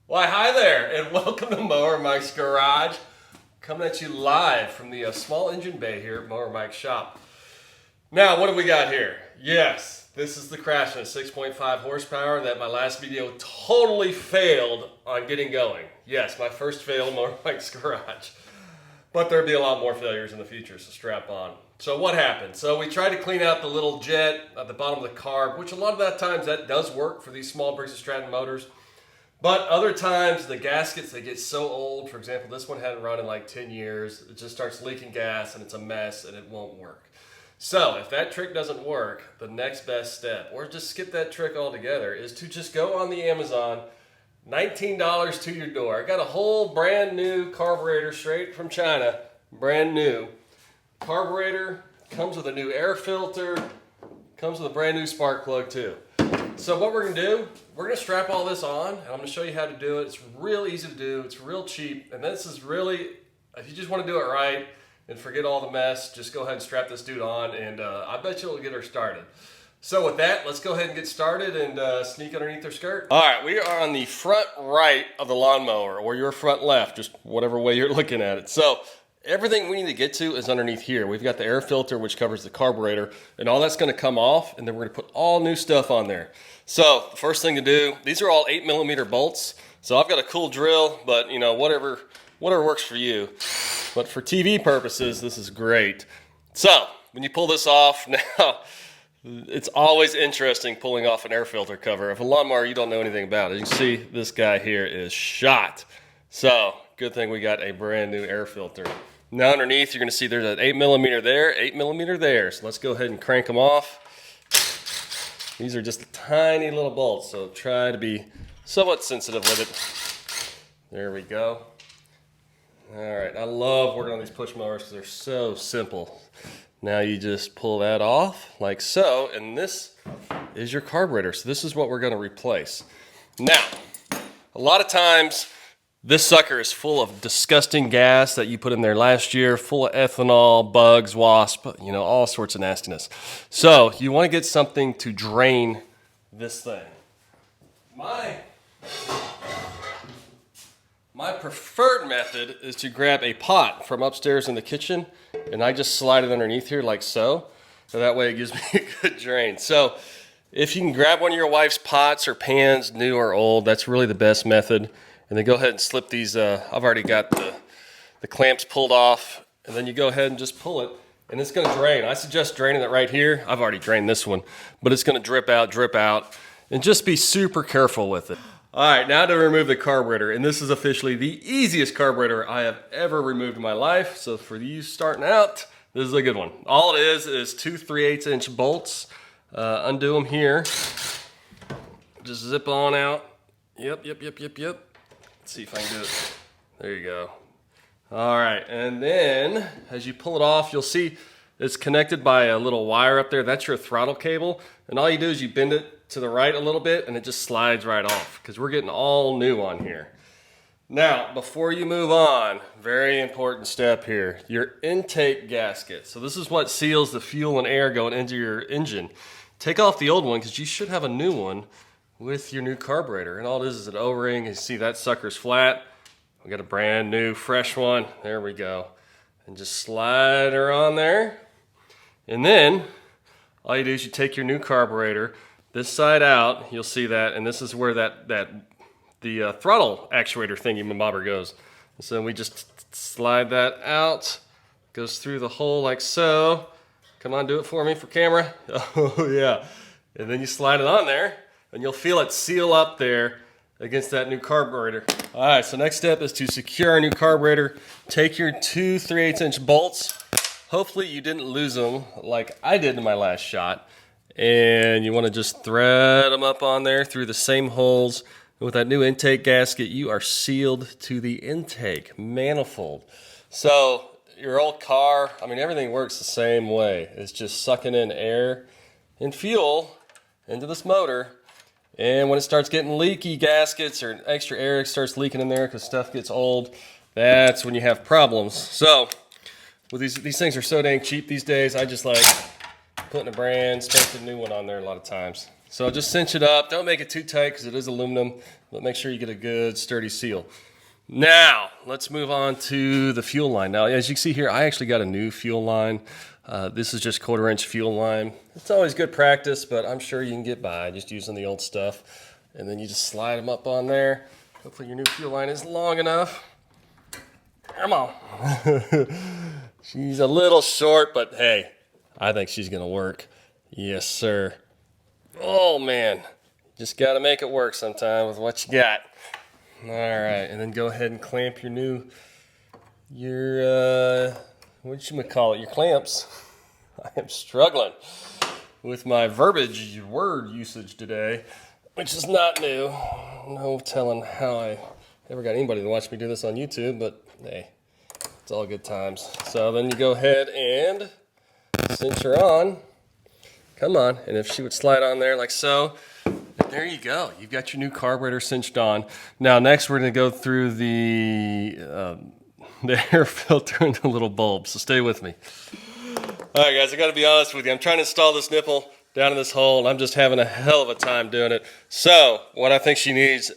Why, hi there, and welcome to Mower Mike's Garage. Coming at you live from the small engine bay here at Mower Mike's shop. Now, what do we got here? Yes, this is the Craftsman 6.5 horsepower that my last video totally failed on getting going. Yes, my first fail in Mower Mike's Garage. But there'll be a lot more failures in the future, so strap on. So what happened? So we tried to clean out the little jet at the bottom of the carb, which a lot of that times that does work for these small Briggs and Stratton motors. But other times the gaskets, they get so old. For example, this one hadn't run in like 10 years. It just starts leaking gas and it's a mess and it won't work. So if that trick doesn't work, the next best step, or just skip that trick altogether, is to just go on the Amazon, $19 to your door. I got a whole brand new carburetor straight from China, brand new. Carburetor, comes with a new air filter, comes with a brand new spark plug too. So what we're gonna do, we're gonna strap all this on, and I'm gonna show you how to do it. It's real easy to do, it's real cheap, and this is really, if you just wanna do it right and forget all the mess, just go ahead and strap this dude on, and I bet you it'll get her started. So with that, let's go ahead and get started and sneak underneath her skirt. All right, we are on the front right of the lawnmower, or your front left, just whatever way you're looking at it. So everything we need to get to is underneath here. We've got the air filter, which covers the carburetor, and all that's gonna come off, and then we're gonna put all new stuff on there. So the first thing to do, these are all 8mm bolts. So I've got a cool drill, but you know, whatever works for you. But for TV purposes, this is great. So when you pull this off, now it's always interesting pulling off an air filter cover. If a lawnmower you don't know anything about, as you can see, this guy here is shot. So good thing we got a brand new air filter. Now underneath, you're gonna see there's an 8mm there, 8mm there. So let's go ahead and crank them off. These are just tiny little bolts, so try to be somewhat sensitive with it. There we go. All right, I love working on these push mowers because they're so simple. Now you just pull that off like so, and this is your carburetor. So this is what we're gonna replace. Now, a lot of times, this sucker is full of disgusting gas that you put in there last year, full of ethanol, bugs, wasp, you know, all sorts of nastiness. So you want to get something to drain this thing. My preferred method is to grab a pot from upstairs in the kitchen, and I just slide it underneath here like so. So that way it gives me a good drain. So if you can grab one of your wife's pots or pans, new or old, that's really the best method. And then go ahead and slip these, I've already got the clamps pulled off, and then you go ahead and just pull it, and it's gonna drain. I suggest draining it right here. I've already drained this one, but it's gonna drip out, and just be super careful with it. All right, now to remove the carburetor, and this is officially the easiest carburetor I have ever removed in my life. So for you starting out, this is a good one. All it is 2 3/8" bolts. Undo them here. Just zip on out. Yep. Let's see if I can do it. There you go. All right, and then as you pull it off, you'll see it's connected by a little wire up there. That's your throttle cable. And all you do is you bend it to the right a little bit and it just slides right off because we're getting all new on here. Now, before you move on, very important step here, your intake gasket. So this is what seals the fuel and air going into your engine. Take off the old one because you should have a new one with your new carburetor, and all it is an O-ring. You see that sucker's flat. We got a brand new fresh one. There we go. And just slide her on there. And then all you do is you take your new carburetor this side out. You'll see that, and this is where the throttle actuator thingy bobber goes. And so we just slide that out. Goes through the hole like so. Come on, do it for me for camera. Oh yeah. And then you slide it on there, and you'll feel it seal up there against that new carburetor. All right, so next step is to secure our new carburetor. Take your 2 3/8" bolts. Hopefully you didn't lose them like I did in my last shot. And you want to just thread them up on there through the same holes. And with that new intake gasket, you are sealed to the intake manifold. So your old car, I mean, everything works the same way. It's just sucking in air and fuel into this motor. And when it starts getting leaky gaskets or extra air starts leaking in there because stuff gets old, that's when you have problems. So with these things are so dang cheap these days, I just like putting a brand spanking new one on there a lot of times. So just cinch it up. Don't make it too tight because it is aluminum, but make sure you get a good sturdy seal. Now, let's move on to the fuel line. Now, as you can see here, I actually got a new fuel line. This is just 1/4-inch fuel line. It's always good practice, but I'm sure you can get by just using the old stuff. And then you just slide them up on there. Hopefully your new fuel line is long enough. Come on. She's a little short, but hey, I think she's gonna work. Yes, sir. Oh man, just gotta make it work sometime with what you got. All right, and then go ahead and clamp your whatchamacallit, your clamps. I am struggling with my word usage today, which is not new. No telling how I ever got anybody to watch me do this on YouTube, but hey, it's all good times. So then you go ahead and cinch her on. Come on, and if she would slide on there like so, there you go. You've got your new carburetor cinched on. Now next we're going to go through the air filter and the little bulb, so stay with me. All right, guys, I got to be honest with you. I'm trying to install this nipple down in this hole, and I'm just having a hell of a time doing it. So what I think she needs,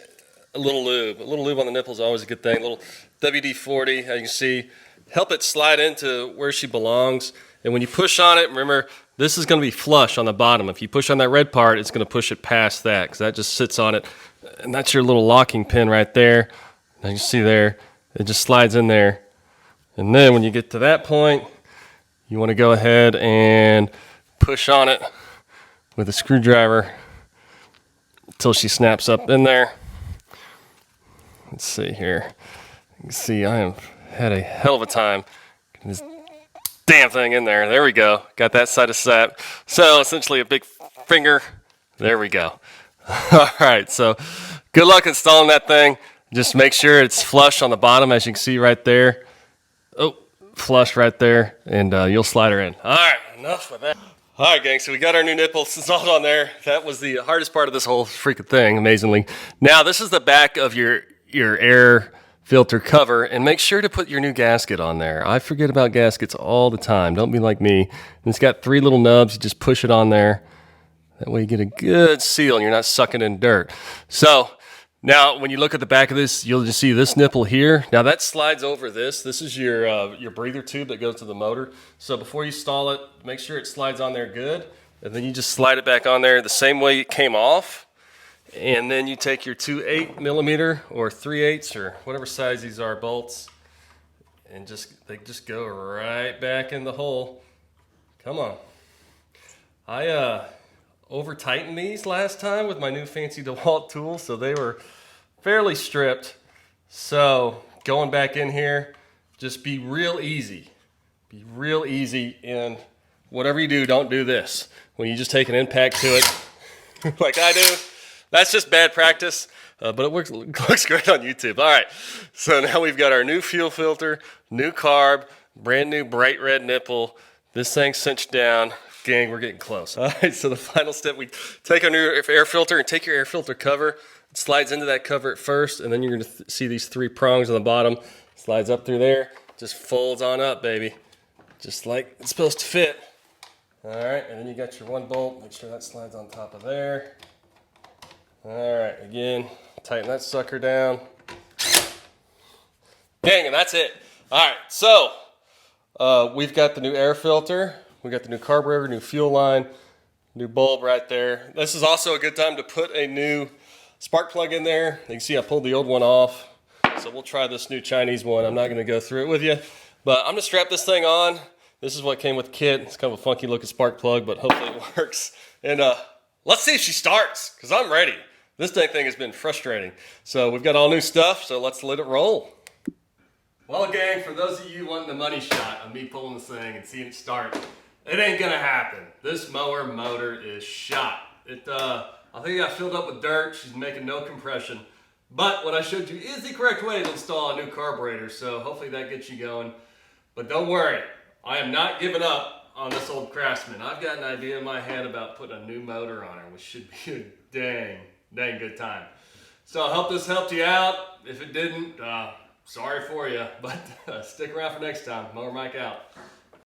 a little lube. A little lube on the nipple is always a good thing. A little WD-40, as you can see, help it slide into where she belongs. And when you push on it, remember, this is going to be flush on the bottom. If you push on that red part, it's going to push it past that because that just sits on it. And that's your little locking pin right there. Now you see there, it just slides in there. And then when you get to that point, you want to go ahead and push on it with a screwdriver until she snaps up in there. Let's see here. You can see I have had a hell of a time getting this damn thing in there. There we go. Got that side of set. So essentially a big finger. There we go. All right. So good luck installing that thing. Just make sure it's flush on the bottom, as you can see right there. Oh, flush right there, and you'll slide her in. All right. Enough with that. All right, gang. So we got our new nipples installed on there. That was the hardest part of this whole freaking thing, amazingly. Now this is the back of your air filter cover, and make sure to put your new gasket on there. I forget about gaskets all the time. Don't be like me. And it's got 3 little nubs. You just push it on there. That way you get a good seal and you're not sucking in dirt. So now when you look at the back of this, you'll just see this nipple here. Now that slides over this. This is your breather tube that goes to the motor. So before you install it, make sure it slides on there good. And then you just slide it back on there the same way it came off. And then you take your 2 8mm or 3/8 or whatever size these are bolts, and they just go right back in the hole. Come on. I over tightened these last time with my new fancy DeWalt tools, so they were fairly stripped. So going back in here, just be real easy. Be real easy, and whatever you do, don't do this. When you just take an impact to it, like I do. That's just bad practice, but it looks great on YouTube. All right, so now we've got our new fuel filter, new carb, brand new bright red nipple. This thing's cinched down. Gang, we're getting close. All right, so the final step, we take our new air filter and take your air filter cover. It slides into that cover at first, and then you're going to see these 3 prongs on the bottom. Slides up through there, just folds on up, baby. Just like it's supposed to fit. All right, and then you got your 1 bolt. Make sure that slides on top of there. All right, again, tighten that sucker down. Dang, and that's it. All right, so we've got the new air filter. We got the new carburetor, new fuel line, new bulb right there. This is also a good time to put a new spark plug in there. You can see I pulled the old one off. So we'll try this new Chinese one. I'm not going to go through it with you, but I'm going to strap this thing on. This is what came with the kit. It's kind of a funky looking spark plug, but hopefully it works. And let's see if she starts, because I'm ready. This dang thing has been frustrating. So we've got all new stuff, so let's let it roll. Well, gang, for those of you wanting the money shot of me pulling this thing and seeing it start, it ain't gonna happen. This mower motor is shot. I think it got filled up with dirt. She's making no compression. But what I showed you is the correct way to install a new carburetor, so hopefully that gets you going. But don't worry, I am not giving up on this old Craftsman. I've got an idea in my head about putting a new motor on her, which should be a dang good time. So I hope this helped you out. If it didn't, sorry for you, but stick around for next time. Mower Mike out.